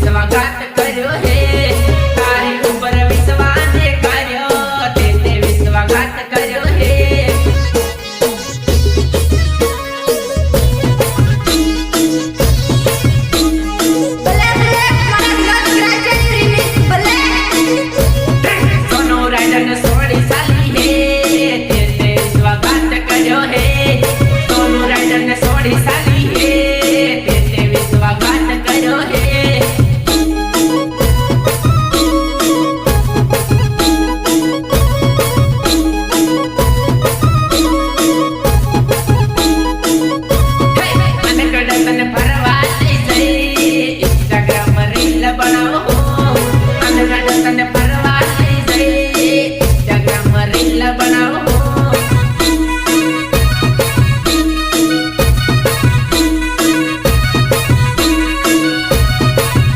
विश्वासघात कर्यो हे तारी ऊपर विश्वासे कर्यो ते विश्वासघात कर्यो हे सोनू राइडर ने सोड़ी साली हे ते विश्वासघात कर्यो हे सोनू राइडर ने सोड़ी साली हे ते विश्वासघात कर्यो हे इंस्टाग्राम रील बनाओ।